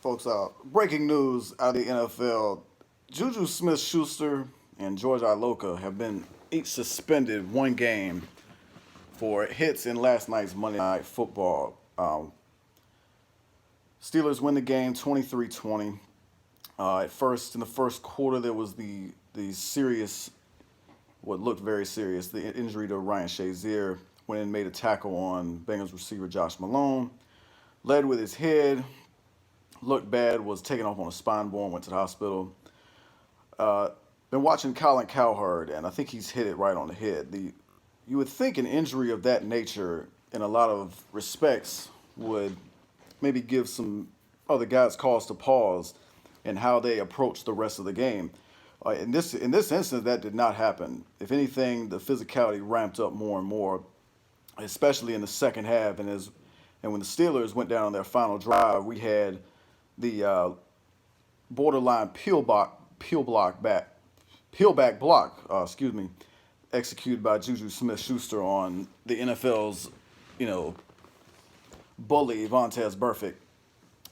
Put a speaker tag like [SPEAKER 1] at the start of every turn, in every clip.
[SPEAKER 1] Folks, breaking news out of the NFL. Juju Smith-Schuster and George Iloka have been each suspended one game for hits in last night's Monday Night Football. Steelers win the game 23-20. At first, in the first quarter, there was the serious, what looked very serious, the injury to Ryan Shazier when he made a tackle on Bengals receiver Josh Malone. Led with his head, looked bad, was taken off on a spine bone, went to the hospital. Uh, been watching Colin Cowherd, and I think he's hit it right on the head. You would think an injury of that nature, in a lot of respects, would maybe give some other guys cause to pause in how they approach the rest of the game. In this instance, that did not happen. If anything, the physicality ramped up more and more, especially in the second half. And when the Steelers went down on their final drive, we had the borderline peel back block, executed by Juju Smith-Schuster on the NFL's, you know, bully Vontaze Burfict.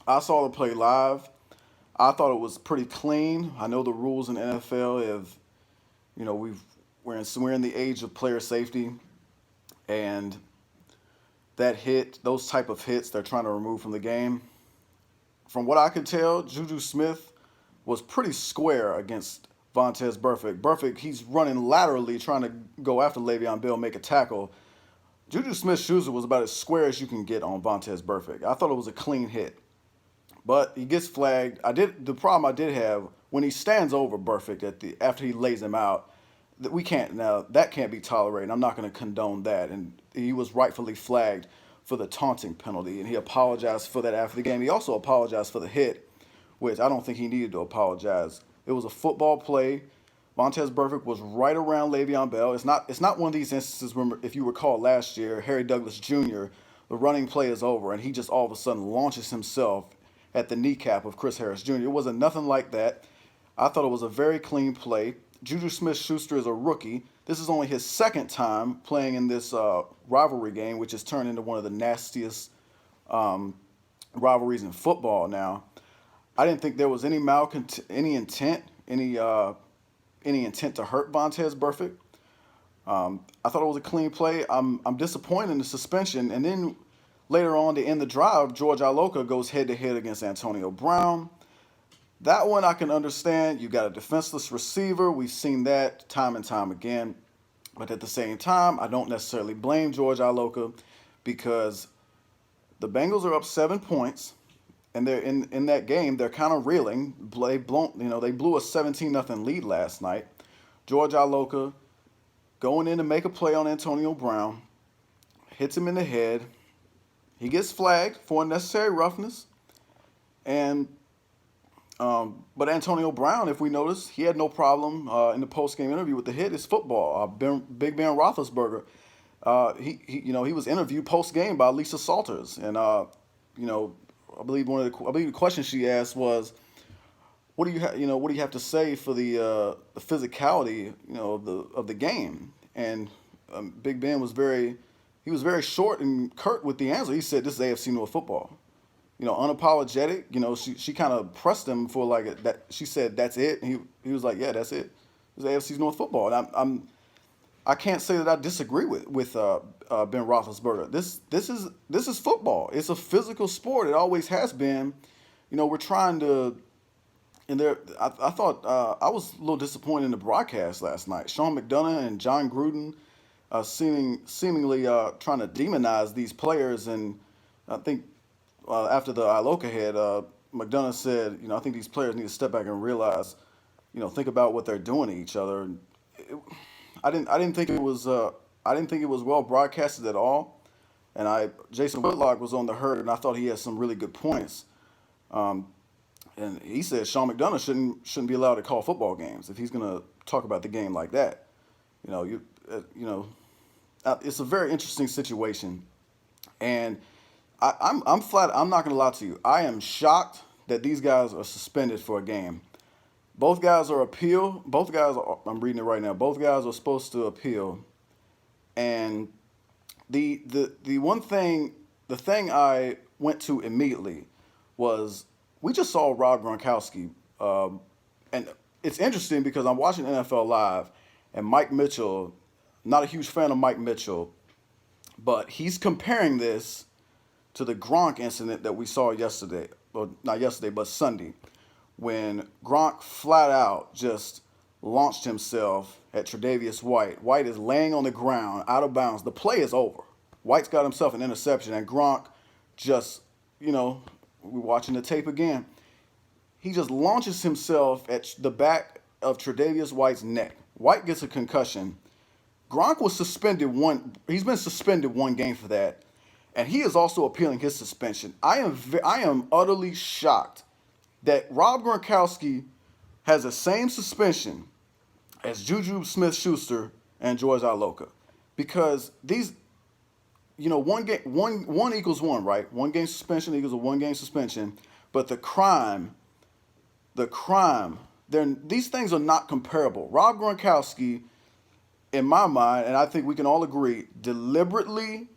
[SPEAKER 1] I saw the play live. I thought it was pretty clean. I know the rules in the NFL have, you know, we're in the age of player safety, and those type of hits, they're trying to remove from the game. From what I could tell, Juju Smith was pretty square against Vontaze Burfict. Burfict, he's running laterally, trying to go after Le'Veon Bell, make a tackle. Juju Smith-Schuster was about as square as you can get on Vontaze Burfict. I thought it was a clean hit, but he gets flagged. The problem I did have when he stands over Burfict after he lays him out. That can't be tolerated. I'm not going to condone that. And he was rightfully flagged for the taunting penalty, and he apologized for that after the game. He also apologized for the hit, which I don't think he needed to apologize. It was a football play. Vontaze Burfict was right around Le'Veon Bell. It's not one of these instances where, if you recall last year, Harry Douglas Jr., the running play is over, and he just all of a sudden launches himself at the kneecap of Chris Harris Jr. It wasn't nothing like that. I thought it was a very clean play. Juju Smith-Schuster is a rookie. This is only his second time playing in this rivalry game, which has turned into one of the nastiest rivalries in football now. I didn't think there was any intent to hurt Vontaze Burfict. I thought it was a clean play. I'm disappointed in the suspension. And then later on to end the drive, George Iloka goes head to head against Antonio Brown. That one I can understand. You got a defenseless receiver. We've seen that time and time again. But at the same time, I don't necessarily blame George Iloka because the Bengals are up 7 points, and they're in that game. They're kind of reeling. They blew a 17-0 lead last night. George Iloka going in to make a play on Antonio Brown, hits him in the head. He gets flagged for unnecessary roughness, and but Antonio Brown, if we notice, he had no problem in the post-game interview with the hit. It's football. Big Ben Roethlisberger, he was interviewed post-game by Lisa Salters, and I believe the questions she asked was, what do you have to say for the physicality, of the game? And Big Ben was very short and curt with the answer. He said, "This is AFC North football." Unapologetic. She kind of pressed him for like that. She said, "That's it." And he was like, "Yeah, that's it. It's AFC North football." And I can't say that I disagree with Ben Roethlisberger. This is football. It's a physical sport. It always has been. We're trying to. And I thought I was a little disappointed in the broadcast last night. Sean McDonough and John Gruden seemingly trying to demonize these players, and I think after the Iloka hit, McDonough said, I think these players need to step back and realize, think about what they're doing to each other. And I didn't think it was well broadcasted at all. And Jason Whitlock was on the herd, and I thought he had some really good points. And he said Sean McDonough shouldn't be allowed to call football games if he's going to talk about the game like that. It's a very interesting situation, and I'm flat. I'm not going to lie to you. I am shocked that these guys are suspended for a game. Both guys are appeal. I'm reading it right now. Both guys are supposed to appeal, and the thing I went to immediately was We just saw Rob Gronkowski, and it's interesting because I'm watching NFL Live, and Mike Mitchell, not a huge fan of Mike Mitchell, but he's comparing this to the Gronk incident that we saw yesterday, well, not yesterday, but Sunday, when Gronk flat out just launched himself at Tre'Davious White. White is laying on the ground, out of bounds. The play is over. White's got himself an interception, and Gronk just, we're watching the tape again. He just launches himself at the back of Tre'Davious White's neck. White gets a concussion. Gronk was suspended one. He's been suspended one game for that, and he is also appealing his suspension. I am utterly shocked that Rob Gronkowski has the same suspension as Juju Smith-Schuster and George Iloka, because these, one equals one, right? One game suspension equals a 1 game suspension, but the crime, these things are not comparable. Rob Gronkowski, in my mind, and I think we can all agree, deliberately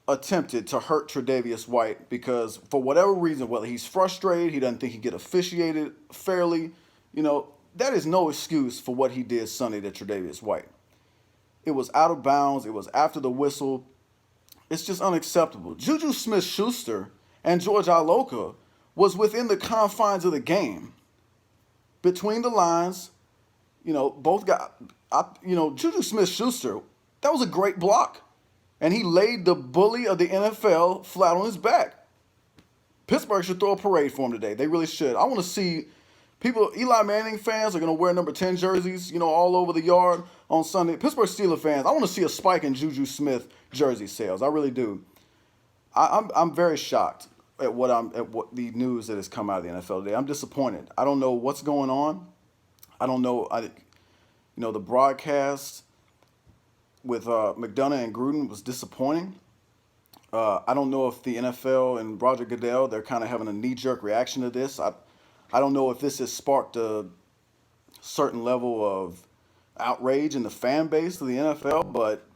[SPEAKER 1] attempted to hurt Tre'Davious White because for whatever reason, whether he's frustrated, he doesn't think he get officiated fairly, that is no excuse for what he did Sunday to Tre'Davious White. It was out of bounds. It was after the whistle. It's just unacceptable. Juju Smith-Schuster and George Iloka was within the confines of the game. Between the lines, both got, Juju Smith-Schuster, that was a great block. And he laid the bully of the NFL flat on his back. Pittsburgh should throw a parade for him today. They really should. I want to see people, Eli Manning fans are going to wear number 10 jerseys, all over the yard on Sunday. Pittsburgh Steelers fans, I want to see a spike in Juju Smith jersey sales. I really do. I'm very shocked at what the news that has come out of the NFL today. I'm disappointed. I don't know what's going on. I don't know. The broadcast with McDonough and Gruden was disappointing. I don't know if the NFL and Roger Goodell, they're kind of having a knee-jerk reaction to this. I don't know if this has sparked a certain level of outrage in the fan base of the NFL, but,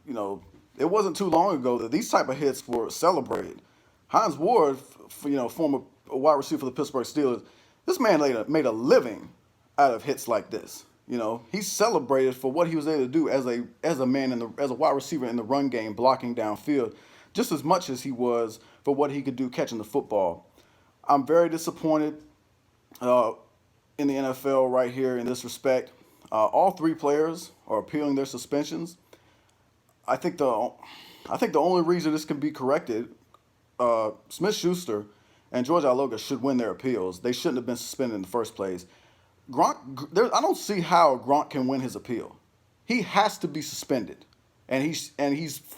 [SPEAKER 1] it wasn't too long ago that these type of hits were celebrated. Hines Ward, former wide receiver for the Pittsburgh Steelers, this man made a living out of hits like this. He's celebrated for what he was able to do as a wide receiver in the run game, blocking downfield, just as much as he was for what he could do catching the football. I'm very disappointed in the NFL right here in this respect. All 3 players are appealing their suspensions. I think the only reason this can be corrected, Smith-Schuster and George Iloka should win their appeals. They shouldn't have been suspended in the first place. I don't see how Gronk can win his appeal. He has to be suspended, and he's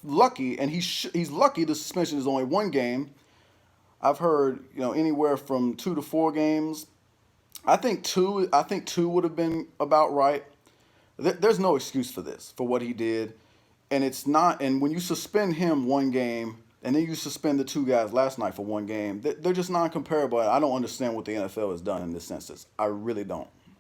[SPEAKER 1] lucky. And he's lucky the suspension is only 1 game. I've heard anywhere from 2 to 4 games. I think two would have been about right. There's no excuse for this, for what he did, and it's not. And when you suspend him 1 game, and then you suspend the 2 guys last night for 1 game, they're just non-comparable. I don't understand what the NFL has done in this instance. I really don't.